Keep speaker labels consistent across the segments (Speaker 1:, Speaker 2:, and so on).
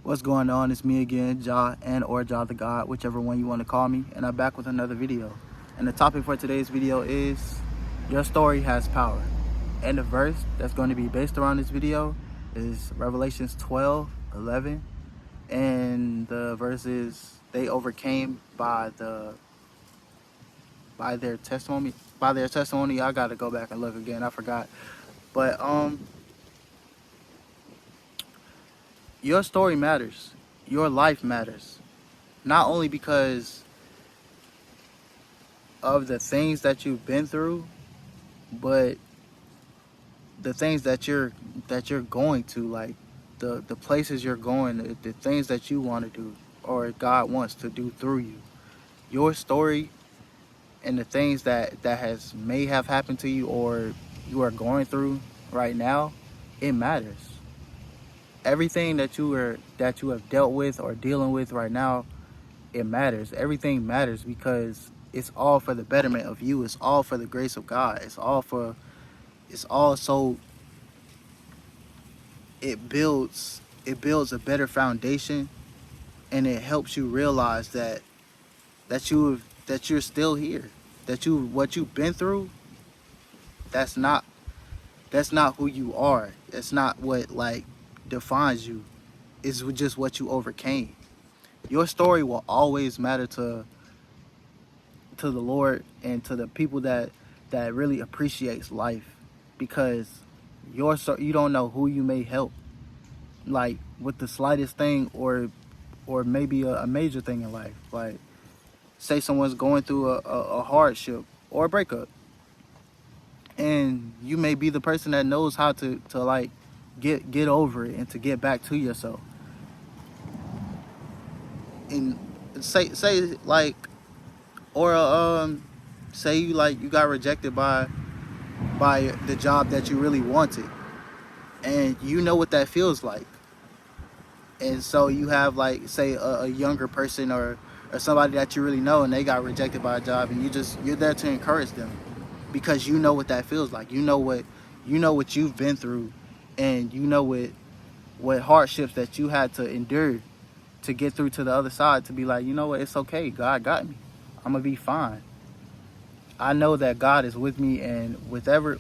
Speaker 1: What's going on? It's me again, Ja and or Ja the God, whichever one you want to call me, and I'm back with another video. And the topic for today's video is your story has power. And the verse that's going to be based around this video is Revelations 12:11, and the verse is they overcame by their testimony. By their testimony, I gotta go back and look again. I forgot, but your story matters. Your life matters. Not only because of the things that you've been through, but the things that you're going to, like the places you're going, the things that you want to do or God wants to do through you. Your story and the things that may have happened to you or you are going through right now, it matters. Everything that you have dealt with or dealing with right now, it matters. Everything matters because it's all for the betterment of you. It's all for the grace of God. It's all so it builds a better foundation, and it helps you realize that you're still here. That what you've been through, that's not who you are. That's not what like defines you. It's just what you overcame. Your story will always matter to the Lord and to the people that really appreciates life, because you don't know who you may help, like with the slightest thing or maybe a major thing in life. Like say someone's going through a hardship or a breakup, and you may be the person that knows how to like get over it and to get back to yourself. And say like, or say you got rejected by the job that you really wanted, and you know what that feels like. And so you have like say a younger person or somebody that you really know, and they got rejected by a job, and you're there to encourage them because you know what that feels like. You know what you've been through, and you know what hardships that you had to endure to get through to the other side, to be like, you know what, it's okay, God got me, I'm gonna be fine. I know that God is with me, and whatever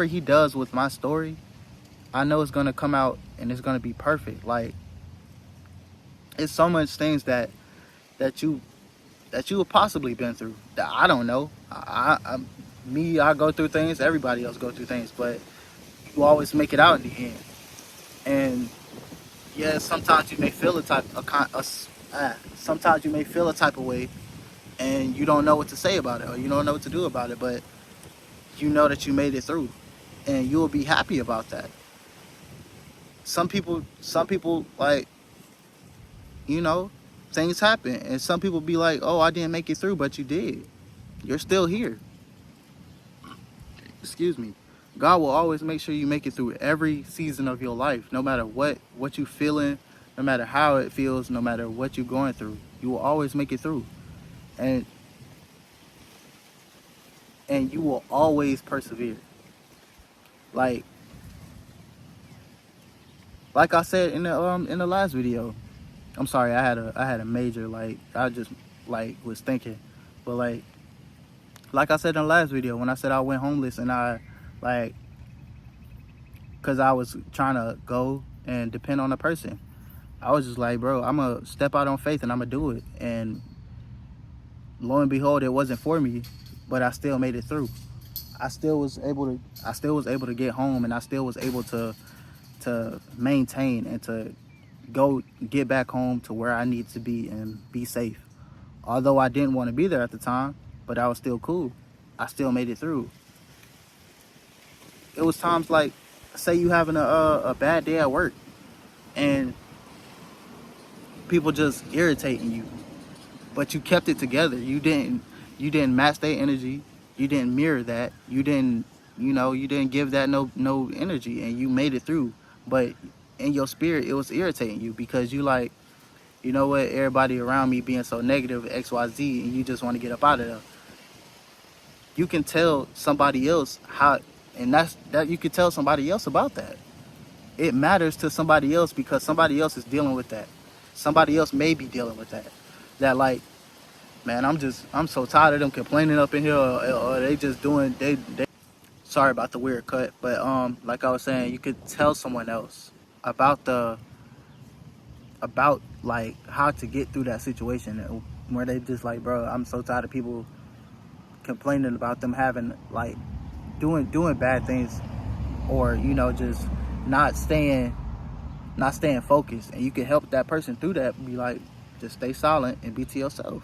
Speaker 1: he does with my story, I know it's gonna come out and it's gonna be perfect. Like, it's so much things that you have possibly been through that I don't know. I go through things, everybody else go through things, but you always make it out in the end. And yeah, sometimes you may feel sometimes you may feel a type of way, and you don't know what to say about it, or you don't know what to do about it, but you know that you made it through, and you will be happy about that. Some people like, you know, things happen, and some people be like, oh, I didn't make it through, but you did. You're still here. Excuse me. God will always make sure you make it through every season of your life, no matter what you feeling, no matter how it feels, no matter what you're going through. You will always make it through. And you will always persevere. Like I said in the last video. I'm sorry, I had a major, like, I just like was thinking. But like I said in the last video, when I said I went homeless, and I like, cause I was trying to go and depend on a person. I was just like, bro, I'm gonna step out on faith and I'm gonna do it. And lo and behold, it wasn't for me, but I still made it through. I still was able to get home, and I still was able to maintain and to go get back home to where I need to be and be safe. Although I didn't want to be there at the time, but I was still cool. I still made it through. It was times like, say you having a bad day at work, and people just irritating you, but you kept it together. You didn't match their energy. You didn't mirror that. You didn't give that no energy, and you made it through. But in your spirit, it was irritating you because you like, you know what, everybody around me being so negative, XYZ, and you just want to get up out of there. You can tell somebody else how, and that you can tell somebody else about that. it matters to somebody else because somebody else is dealing with that. Somebody else may be dealing with that. That like, man, I'm so tired of them complaining up in here, or they just doing they. Sorry about the weird cut, but like I was saying, you could tell someone else about like how to get through that situation where they just like, bro, I'm so tired of people complaining about them having like doing bad things, or just not staying focused, and you can help that person through that. Be like, just stay silent and be to yourself.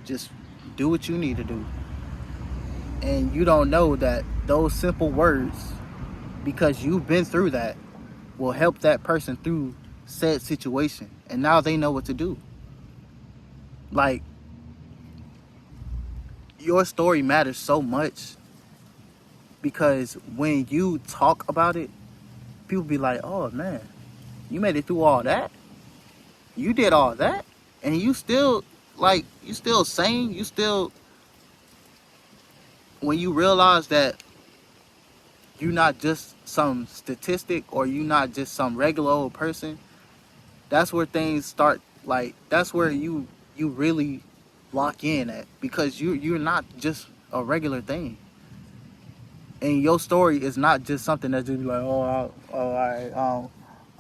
Speaker 1: Just do what you need to do. And you don't know that those simple words, because you've been through that, will help that person through said situation, and now they know what to do. Like, your story matters so much, because when you talk about it, people be like, oh man, you made it through all that, you did all that, and you still sane, when you realize that you're not just some statistic, or you're not just some regular old person, that's where things start, like, that's where you really lock in at, because you're not just a regular thing. And your story is not just something that just be like, I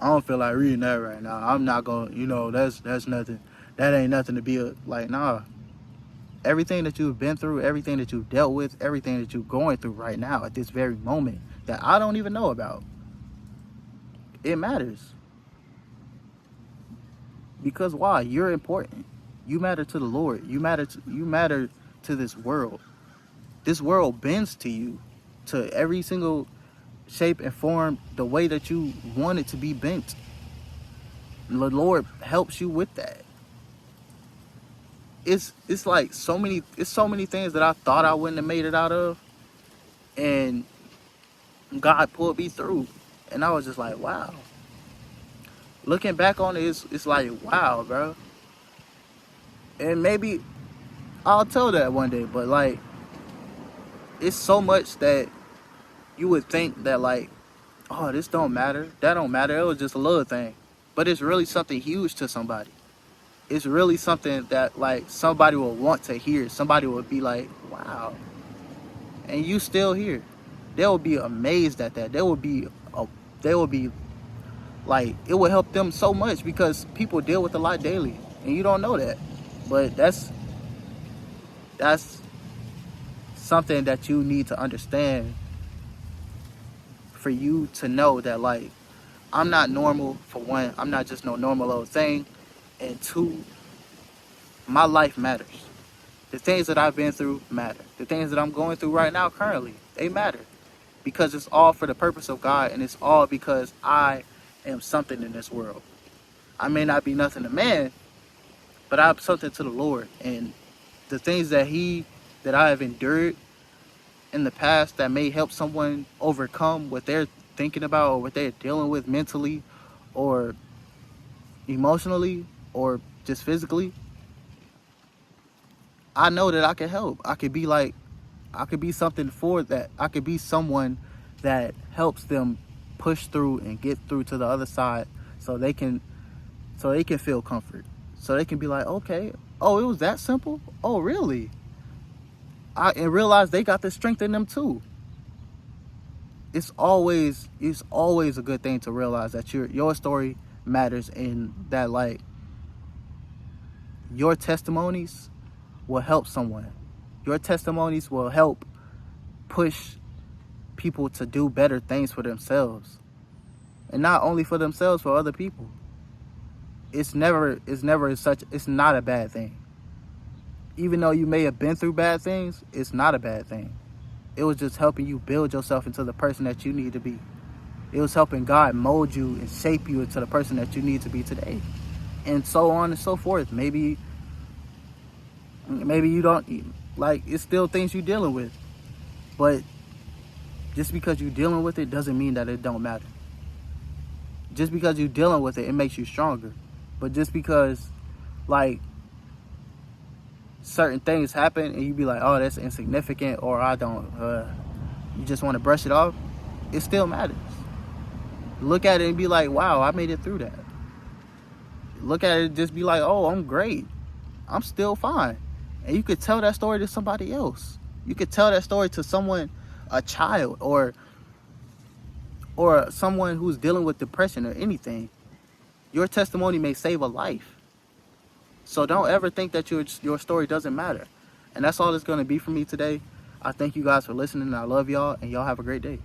Speaker 1: don't feel like reading that right now. I'm not gonna, that's nothing. That ain't nothing to be like, nah. Everything that you've been through, everything that you've dealt with, everything that you're going through right now at this very moment that I don't even know about, it matters. Because why? You're important. You matter to the Lord. You matter to this world. This world bends to you, to every single shape and form, the way that you want it to be bent. The Lord helps you with that. It's like so many things that I thought I wouldn't have made it out of, and God pulled me through, and I was just like, wow. Looking back on it, it's like, wow, bro. And maybe I'll tell that one day, but like, it's so much that you would think that like, oh, this don't matter, that don't matter, it was just a little thing, but it's really something huge to somebody. It's really something that like somebody will want to hear. Somebody will be like, wow. And you still here. They will be amazed at that. They will be like, it will help them so much, because people deal with a lot daily and you don't know that. But that's something that you need to understand, for you to know that like, I'm not normal. For one, I'm not just no normal old thing. And two, my life matters. The things that I've been through matter. The things that I'm going through right now currently, they matter. Because it's all for the purpose of God, and it's all because I am something in this world. I may not be nothing to man, but I'm something to the Lord. And the things that I have endured in the past that may help someone overcome what they're thinking about, or what they're dealing with mentally, or emotionally, or just physically, I know that I can help. I could be something for that. I could be someone that helps them push through and get through to the other side, so they can feel comfort. So they can be like, okay, oh, it was that simple? Oh, really? And realize they got the strength in them too. It's always a good thing to realize that your story matters, and that like, your testimonies will help someone. Your testimonies will help push people to do better things for themselves. And not only for themselves, for other people. It's not a bad thing. Even though you may have been through bad things, it's not a bad thing. It was just helping you build yourself into the person that you need to be. It was helping God mold you and shape you into the person that you need to be today. And so on and so forth. Maybe you don't, like, it's still things you're dealing with. But just because you're dealing with it doesn't mean that it don't matter. Just because you're dealing with it, it makes you stronger. But just because, like, certain things happen and you be like, oh, that's insignificant, or I don't, you just want to brush it off, it still matters. Look at it and be like, wow, I made it through that. Look at it and just be like, oh, I'm great. I'm still fine. And you could tell that story to somebody else. You could tell that story to someone, a child, or someone who's dealing with depression or anything. Your testimony may save a life. So don't ever think that your story doesn't matter. And that's all it's going to be for me today. I thank you guys for listening. I love y'all, and y'all have a great day.